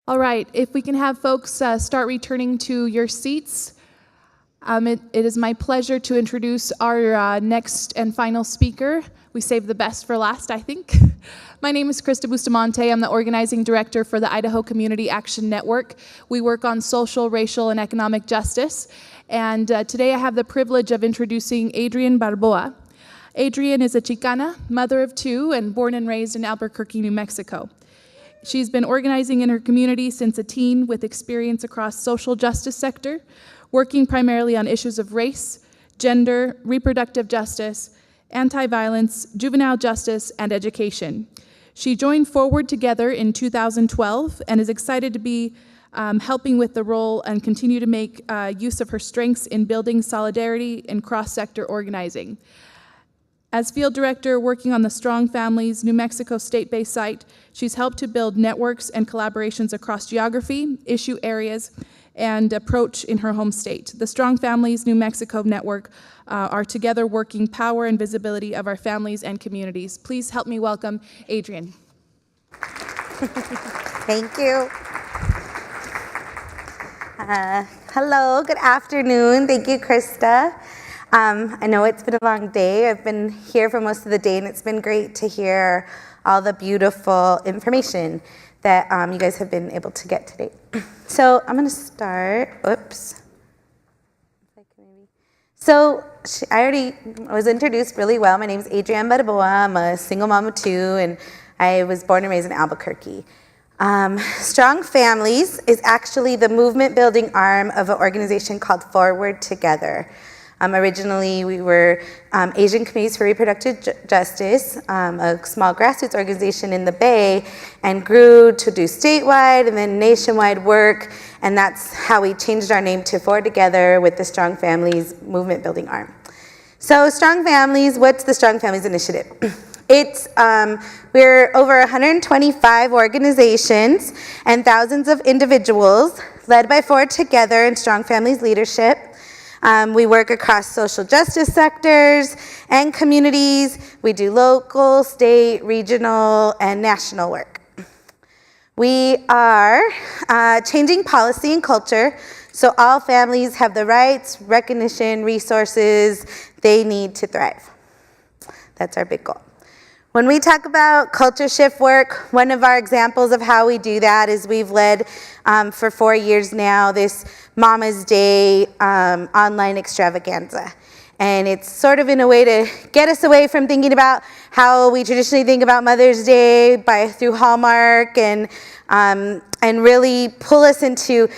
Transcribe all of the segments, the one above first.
All right, if we can have folks start returning to your seats. It is my pleasure to introduce our next and final speaker. We saved the best for last, I think. My name is Krista Bustamante. I'm the organizing director for the Idaho Community Action Network. We work on social, racial, and economic justice. And today I have the privilege of introducing Adriann Barboa. Adriann is a Chicana, mother of two, and born and raised in Albuquerque, New Mexico. She's been organizing in her community since a teen with experience across social justice sector, working primarily on issues of race, gender, reproductive justice, anti-violence, juvenile justice, and education. She joined Forward Together in 2012 and is excited to be helping with the role and continue to make use of her strengths in building solidarity in cross-sector organizing. As field director working on the Strong Families New Mexico state-based site, she's helped to build networks and collaborations across geography, issue areas, and approach in her home state. The Strong Families New Mexico network are together working power and visibility of our families and communities. Please help me welcome Adriann. Thank you. Hello, good afternoon. Thank you, Krista. I know it's been a long day. I've been here for most of the day, and it's been great to hear all the beautiful information that you guys have been able to get today. So I'm going to start. Oops. So I already was introduced really well. My name is Adriann Barboa. I'm a single mom of two, and I was born and raised in Albuquerque. Strong Families is actually the movement-building arm of an organization called Forward Together. Originally, we were Asian Communities for Reproductive Justice, a small grassroots organization in the Bay, and grew to do statewide and then nationwide work, and that's how we changed our name to Forward Together with the Strong Families movement building arm. So Strong Families, what's the Strong Families Initiative? We're over 125 organizations and thousands of individuals led by Forward Together and Strong Families leadership. We work across social justice sectors and communities. We do local, state, regional, and national work. We are changing policy and culture so all families have the rights, recognition, resources they need to thrive. That's our big goal. When we talk about culture shift work, one of our examples of how we do that is we've led for 4 years now this Mama's Day online extravaganza. And it's sort of in a way to get us away from thinking about how we traditionally think about Mother's Day through Hallmark and really pull us into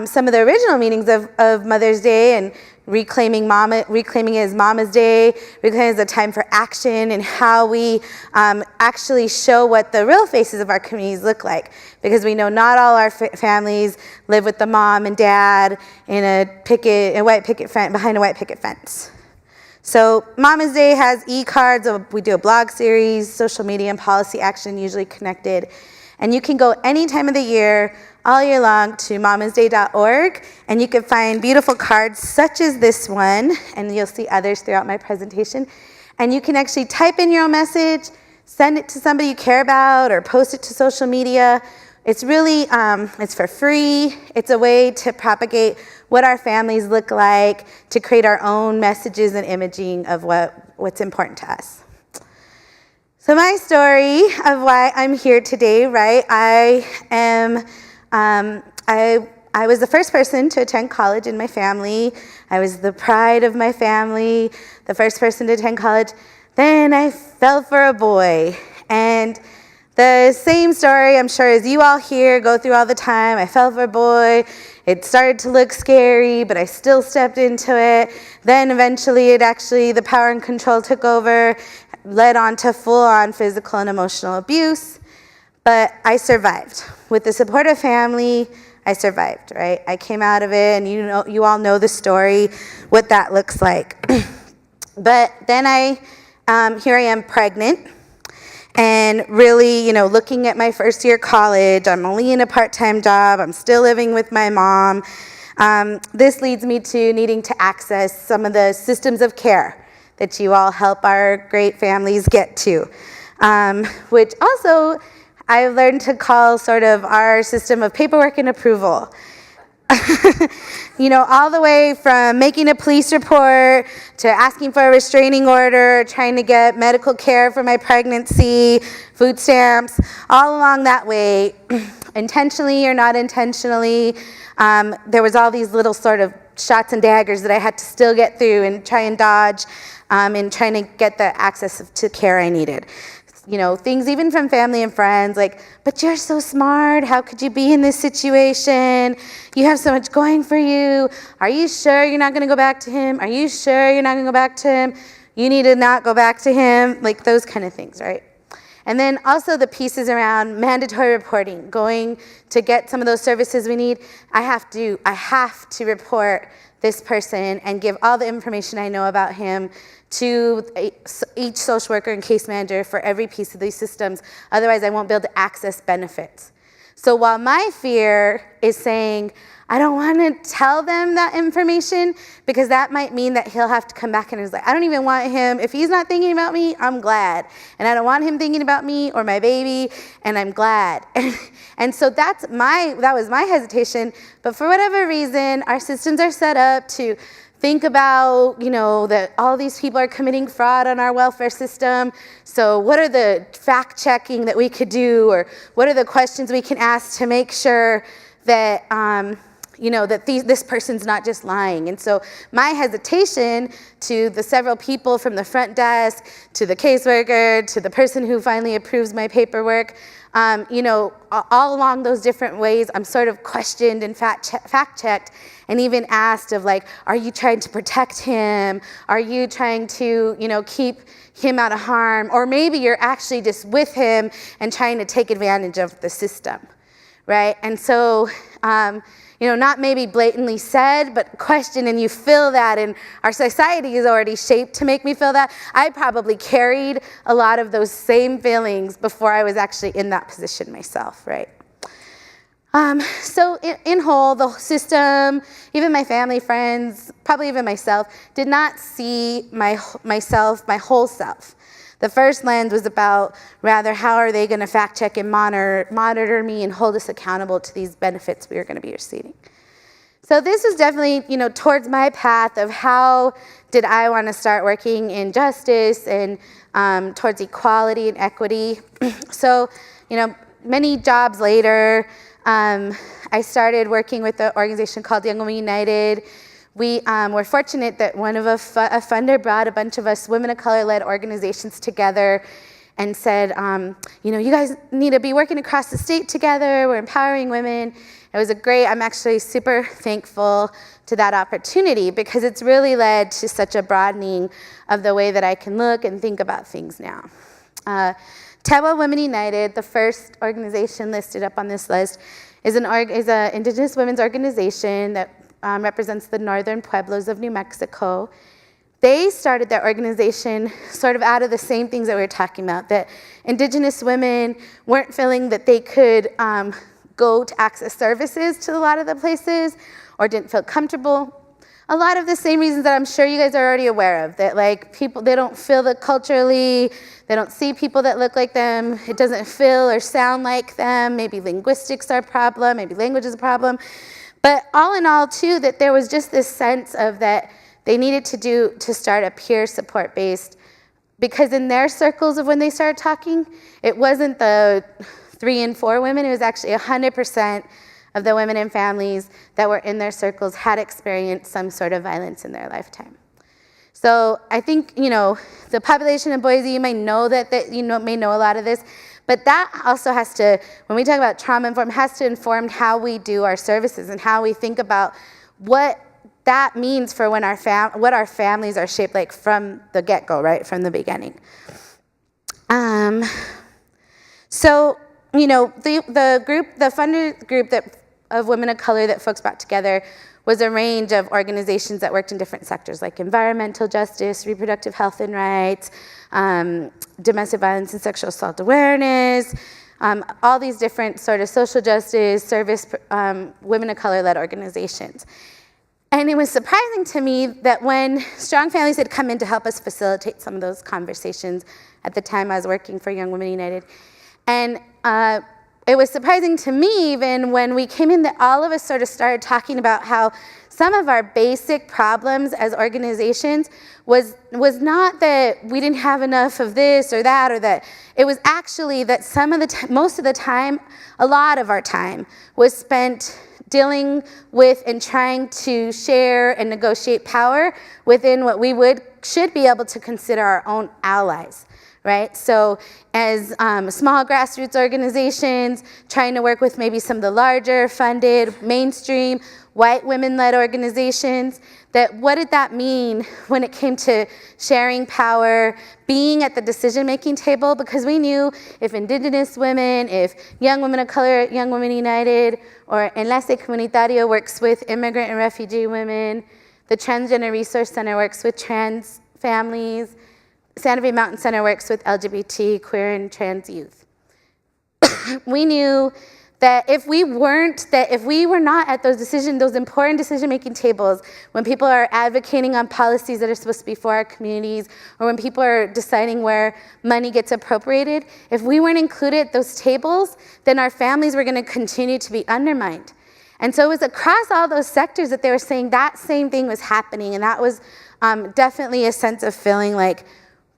some of the original meanings of Mother's Day and reclaiming it as Mama's Day, reclaiming it as a time for action, and how we actually show what the real faces of our communities look like. Because we know not all our families live with the mom and dad in behind a white picket fence. So Mama's Day has e-cards. We do a blog series, social media and policy action usually connected. And you can go any time of the year, all year long, to mamasday.org, and you can find beautiful cards such as this one, and you'll see others throughout my presentation. And you can actually type in your own message, send it to somebody you care about, or post it to social media. It's really, it's for free. It's a way to propagate what our families look like, to create our own messages and imaging of what's important to us. So my story of why I'm here today, right? I was the first person to attend college in my family. I was the pride of my family, the first person to attend college. Then I fell for a boy. And the same story, I'm sure, as you all hear, go through all the time. I fell for a boy. It started to look scary, but I still stepped into it. Then eventually the power and control took over, led on to full-on physical and emotional abuse. But I survived. With the supportive family, I survived, right? I came out of it, and you all know the story, what that looks like. But then here I am pregnant, and really, looking at my first year of college. I'm only in a part-time job. I'm still living with my mom. This leads me to needing to access some of the systems of care that you all help our great families get to, which also I've learned to call sort of our system of paperwork and approval. All the way from making a police report to asking for a restraining order, trying to get medical care for my pregnancy, food stamps, all along that way, intentionally or not intentionally. There was all these little sort of shots and daggers that I had to still get through and try and dodge in trying to get the access to care I needed. Things even from family and friends, like, but you're so smart, how could you be in this situation? You have so much going for you. Are you sure you're not gonna go back to him? Are you sure you're not gonna go back to him? You need to not go back to him, like those kind of things, right? And then also the pieces around mandatory reporting, going to get some of those services we need. I have to report this person and give all the information I know about him to each social worker and case manager for every piece of these systems. Otherwise, I won't be able to access benefits. So while my fear is saying, I don't want to tell them that information because that might mean that he'll have to come back and he's like, I don't even want him. If he's not thinking about me, I'm glad. And I don't want him thinking about me or my baby, and I'm glad. And so that was my hesitation. But for whatever reason, our systems are set up to think about, that all these people are committing fraud on our welfare system. So what are the fact checking that we could do, or what are the questions we can ask to make sure that, that this person's not just lying? And so my hesitation to the several people from the front desk, to the caseworker, to the person who finally approves my paperwork, all along those different ways, I'm sort of questioned and fact-checked and even asked of like, are you trying to protect him? Are you trying to, keep him out of harm? Or maybe you're actually just with him and trying to take advantage of the system, right? And so, not maybe blatantly said, but questioned, and you feel that, and our society is already shaped to make me feel that. I probably carried a lot of those same feelings before I was actually in that position myself, right? So in whole, the system, even my family, friends, probably even myself, did not see my whole self. The first lens was about, rather, how are they going to fact check and monitor me and hold us accountable to these benefits we were going to be receiving. So this was definitely, towards my path of how did I want to start working in justice and towards equality and equity. So, many jobs later, I started working with an organization called Young Women United. We were fortunate that one of a funder brought a bunch of us women of color-led organizations together and said, you guys need to be working across the state together. We're empowering women. It was I'm actually super thankful to that opportunity because it's really led to such a broadening of the way that I can look and think about things now. Tewa Women United, the first organization listed up on this list, is an Indigenous women's organization that represents the northern pueblos of New Mexico. They started their organization sort of out of the same things that we were talking about, that Indigenous women weren't feeling that they could go to access services to a lot of the places or didn't feel comfortable. A lot of the same reasons that I'm sure you guys are already aware of, that like people, they don't feel that culturally, they don't see people that look like them, it doesn't feel or sound like them, maybe linguistics are a problem, maybe language is a problem. But all in all too, that there was just this sense of that they needed to start a peer support based, because in their circles of when they started talking, it wasn't the 3 and 4 women, it was actually 100% of the women and families that were in their circles had experienced some sort of violence in their lifetime. So I think, the population in Boise, you may know may know a lot of this, but that also has to, when we talk about trauma-informed, has to inform how we do our services and how we think about what that means for when what our families are shaped like from the get-go, right, from the beginning. So, the funded group of women of color that folks brought together was a range of organizations that worked in different sectors like environmental justice, reproductive health and rights, domestic violence and sexual assault awareness, all these different sort of social justice, service, women of color-led organizations. And it was surprising to me that when Strong Families had come in to help us facilitate some of those conversations, at the time I was working for Young Women United, And it was surprising to me even when we came in that all of us sort of started talking about how some of our basic problems as organizations was not that we didn't have enough of this or that, or that it was actually that most of the time, a lot of our time was spent dealing with and trying to share and negotiate power within what we should be able to consider our own allies. Right? So as small grassroots organizations, trying to work with maybe some of the larger funded, mainstream, white women-led organizations, what did that mean when it came to sharing power, being at the decision-making table? Because we knew if Indigenous women, if Young Women of Color, Young Women United, or Enlace Comunitario works with immigrant and refugee women, the Transgender Resource Center works with trans families, Santa Fe Mountain Center works with LGBT, queer, and trans youth. We knew that if we were not at those important decision-making tables, when people are advocating on policies that are supposed to be for our communities, or when people are deciding where money gets appropriated, if we weren't included at those tables, then our families were gonna continue to be undermined. And so it was across all those sectors that they were saying that same thing was happening, and that was definitely a sense of feeling like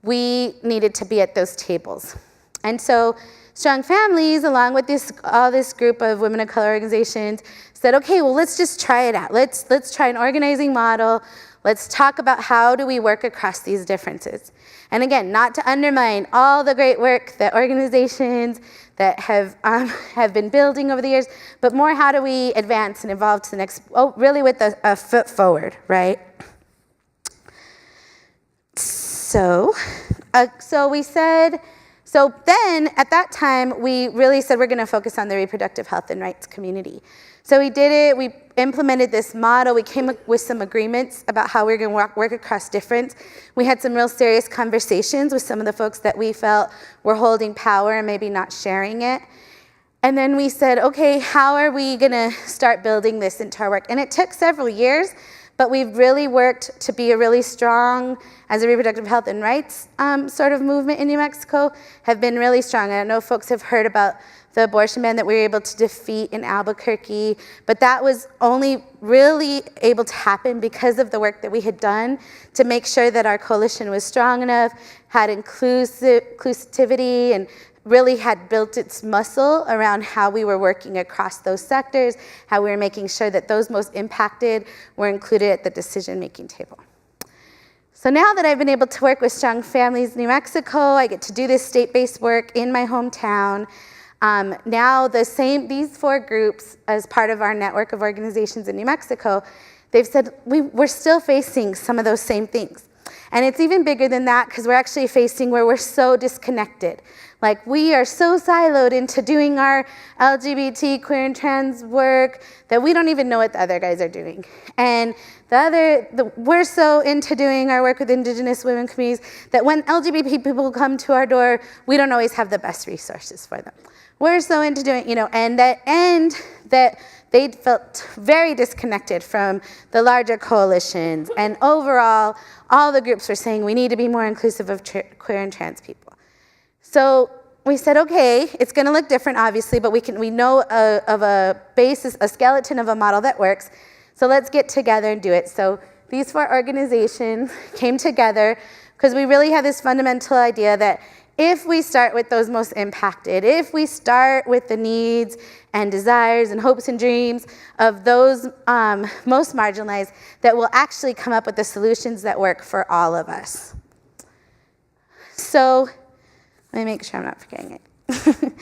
we needed to be at those tables. And so Strong Families, along with all this group of women of color organizations, said, okay, well, let's just try it out. Let's try an organizing model. Let's talk about how do we work across these differences. And again, not to undermine all the great work that organizations that have been building over the years, but more how do we advance and evolve to the next, really with a foot forward, right? So then at that time, we really said we're gonna focus on the reproductive health and rights community. So we did it, we implemented this model, we came up with some agreements about how we were gonna work across difference. We had some real serious conversations with some of the folks that we felt were holding power and maybe not sharing it. And then we said, okay, how are we gonna start building this into our work? And it took several years, but we've really worked to be a really strong, as a reproductive health and rights sort of movement in New Mexico, have been really strong. I know folks have heard about the abortion ban that we were able to defeat in Albuquerque, but that was only really able to happen because of the work that we had done to make sure that our coalition was strong enough, had inclusivity, and really had built its muscle around how we were working across those sectors, how we were making sure that those most impacted were included at the decision-making table. So now that I've been able to work with Strong Families New Mexico, I get to do this state-based work in my hometown. Now these four groups, as part of our network of organizations in New Mexico, they've said we're still facing some of those same things. And it's even bigger than that because we're actually facing where we're so disconnected. Like we are so siloed into doing our LGBT, queer, and trans work that we don't even know what the other guys are doing. And we're so into doing our work with Indigenous women communities that when LGBT people come to our door, we don't always have the best resources for them. We're so into doing, and that they felt very disconnected from the larger coalitions. And overall, all the groups were saying we need to be more inclusive of queer and trans people. So we said, okay, it's gonna look different, obviously, but we know of a basis, a skeleton of a model that works. So let's get together and do it. So these four organizations came together because we really had this fundamental idea that if we start with those most impacted, if we start with the needs and desires and hopes and dreams of those most marginalized, that we'll actually come up with the solutions that work for all of us. So let me make sure I'm not forgetting it.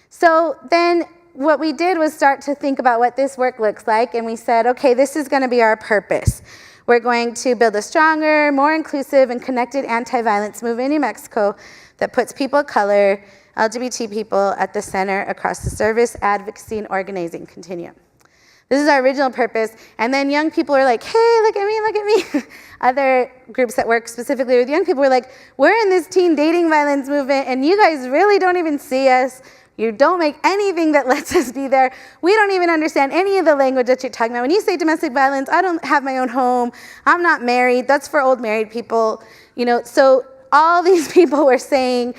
So then what we did was start to think about what this work looks like, and we said, okay, this is gonna be our purpose. We're going to build a stronger, more inclusive, and connected anti-violence movement in New Mexico that puts people of color, LGBT people at the center across the service, advocacy, and organizing continuum. This is our original purpose, and then young people are like, hey, look at me, look at me. Other groups that work specifically with young people were like, we're in this teen dating violence movement, and you guys really don't even see us. You don't make anything that lets us be there. We don't even understand any of the language that you're talking about. When you say domestic violence, I don't have my own home. I'm not married. That's for old married people. So all these people were saying,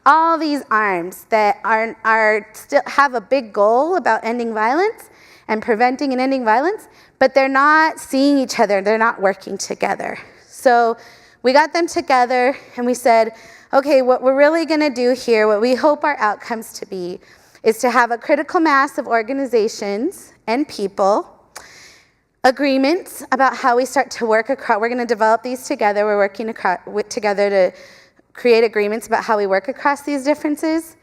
all these arms that are still have a big goal about ending violence and preventing and ending violence, but they're not seeing each other, they're not working together. So we got them together and we said, okay, what we're really gonna do here, what we hope our outcomes to be, is to have a critical mass of organizations and people, agreements about how we start to work across. We're going to develop these together. We're working together to create agreements about how we work across these differences.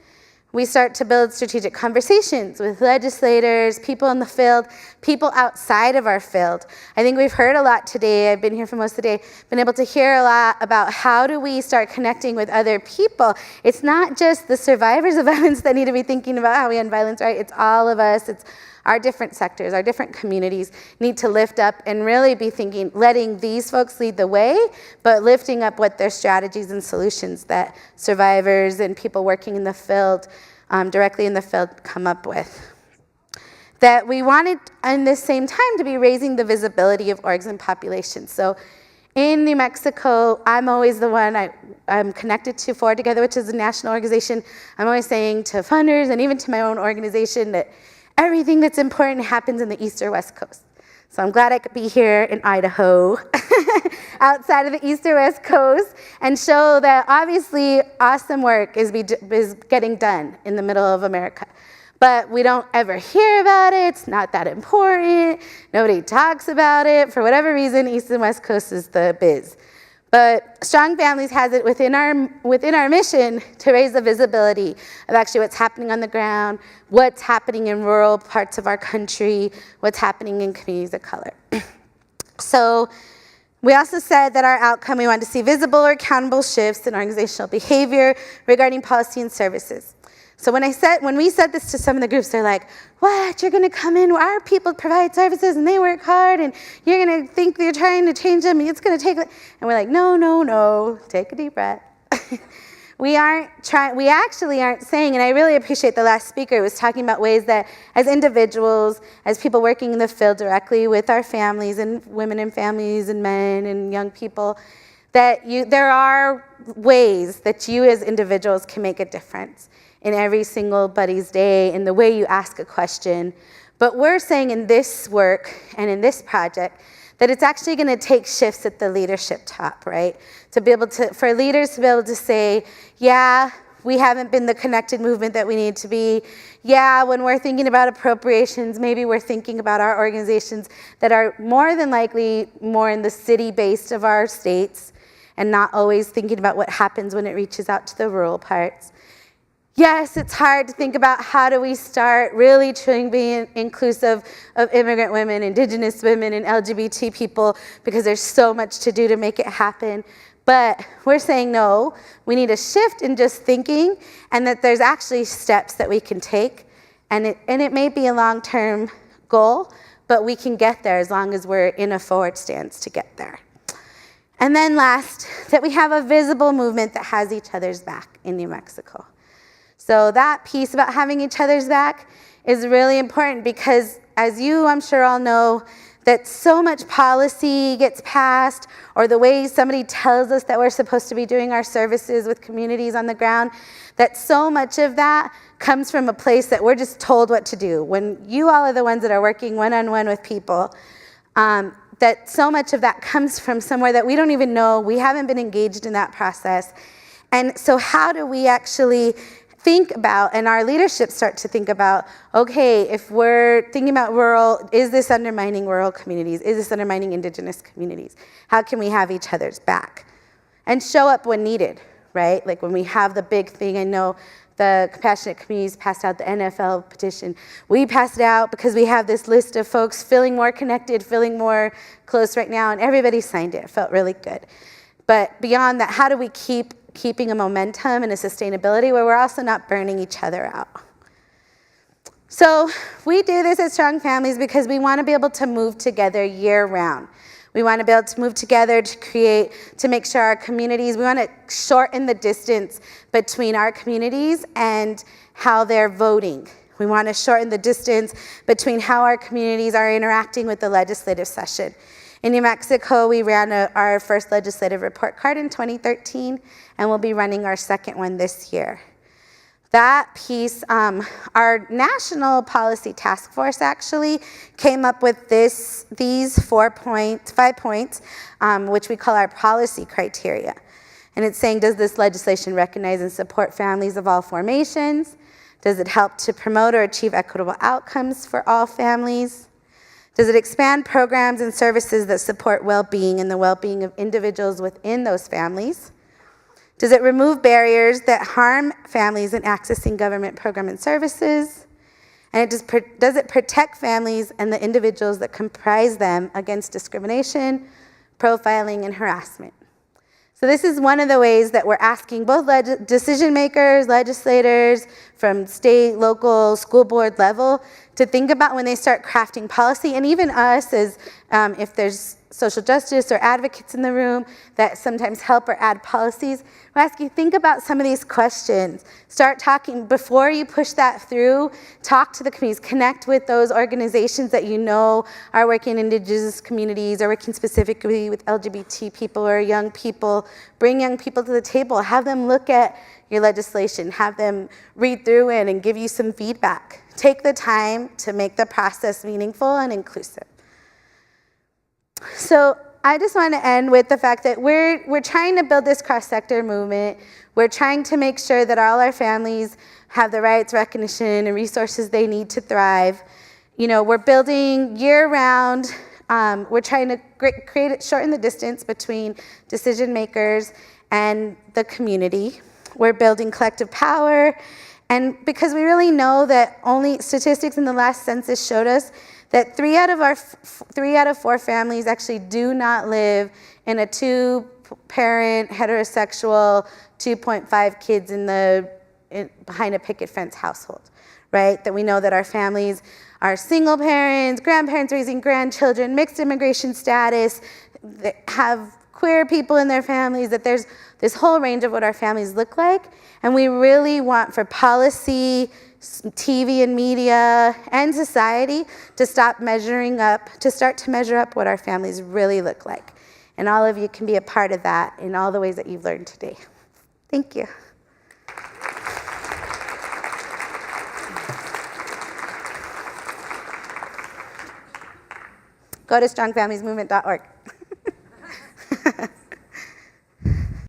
We start to build strategic conversations with legislators, people in the field, people outside of our field. I think we've heard a lot today. I've been here for most of the day, been able to hear a lot about how do we start connecting with other people. It's not just the survivors of violence that need to be thinking about how we end violence, right? It's all of us. It's our different sectors, our different communities need to lift up and really be thinking, letting these folks lead the way, but lifting up what their strategies and solutions that survivors and people working in the field, directly in the field, come up with. That we wanted, in the same time, to be raising the visibility of orgs and populations. So in New Mexico, I'm always the one, I'm connected to Forward Together, which is a national organization. I'm always saying to funders and even to my own organization that everything that's important happens in the East or West Coast. So I'm glad I could be here in Idaho, outside of the East or West Coast, and show that obviously awesome work is getting done in the middle of America. But we don't ever hear about it, it's not that important, nobody talks about it. For whatever reason, East and West Coast is the biz. But Strong Families has it within our mission to raise the visibility of actually what's happening on the ground, what's happening in rural parts of our country, what's happening in communities of color. So we also said that our outcome, we want to see visible or accountable shifts in organizational behavior regarding policy and services. So when we said this to some of the groups, they're like, what, you're gonna come in where our people provide services and they work hard and you're gonna think you're trying to change them and it's gonna take, and we're like, no, take a deep breath. We actually aren't saying, and I really appreciate the last speaker was talking about ways that as individuals, as people working in the field directly with our families and women and families and men and young people, that there are ways that you as individuals can make a difference in every single buddy's day, in the way you ask a question. But we're saying in this work and in this project that it's actually gonna take shifts at the leadership top, right? For leaders to be able to say, yeah, we haven't been the connected movement that we need to be. Yeah, when we're thinking about appropriations, maybe we're thinking about our organizations that are more than likely more in the city-based of our states and not always thinking about what happens when it reaches out to the rural parts. Yes, it's hard to think about how do we start really trying to be inclusive of immigrant women, indigenous women, and LGBT people because there's so much to do to make it happen. But we're saying no, we need a shift in just thinking and that there's actually steps that we can take. And it may be a long-term goal, but we can get there as long as we're in a forward stance to get there. And then last, that we have a visible movement that has each other's back in New Mexico. So that piece about having each other's back is really important because, as you, I'm sure, all know, that so much policy gets passed or the way somebody tells us that we're supposed to be doing our services with communities on the ground, that so much of that comes from a place that we're just told what to do. When you all are the ones that are working one-on-one with people, that so much of that comes from somewhere that we don't even know, we haven't been engaged in that process. And so how do we actually think about, and our leadership start to think about, okay, if we're thinking about rural, is this undermining rural communities? Is this undermining indigenous communities? How can we have each other's back? And show up when needed, right? Like when we have the big thing, I know the Compassionate Communities passed out the NFL petition. We passed it out because we have this list of folks feeling more connected, feeling more close right now, and everybody signed it. It felt really good. But beyond that, how do we keeping a momentum and a sustainability where we're also not burning each other out? So we do this at Strong Families because we want to be able to move together year round. We want to be able to move together to make sure our communities, we want to shorten the distance between our communities and how they're voting. We want to shorten the distance between how our communities are interacting with the legislative session. In New Mexico, we ran our first legislative report card in 2013, and we'll be running our second one this year. that piece, our national policy task force actually came up with these 5 points, which we call our policy criteria. And it's saying, does this legislation recognize and support families of all formations? Does it help to promote or achieve equitable outcomes for all families? Does it expand programs and services that support well-being and the well-being of individuals within those families? Does it remove barriers that harm families in accessing government program and services? And does it protect families and the individuals that comprise them against discrimination, profiling, and harassment? So this is one of the ways that we're asking both decision makers, legislators from state, local, school board level to think about when they start crafting policy, and even us as if there's social justice or advocates in the room that sometimes help or add policies. We're asking, think about some of these questions. Start talking, before you push that through, talk to the communities, connect with those organizations that you know are working in indigenous communities or working specifically with LGBT people or young people. Bring young people to the table, have them look at your legislation, have them read through it and give you some feedback. Take the time to make the process meaningful and inclusive. So I just want to end with the fact that we're trying to build this cross-sector movement. We're trying to make sure that all our families have the rights, recognition, and resources they need to thrive. You know, we're building year-round. We're trying to shorten the distance between decision makers and the community. We're building collective power. And because we really know that only statistics in the last census showed us that 3 out of 4 families actually do not live in a 2-parent, heterosexual, 2.5 kids behind a picket fence household, right? That we know that our families are single parents, grandparents raising grandchildren, mixed immigration status, that have queer people in their families, that there's this whole range of what our families look like. And we really want for policy, TV and media, and society to start to measure up what our families really look like. And all of you can be a part of that in all the ways that you've learned today. Thank you. Go to strongfamiliesmovement.org.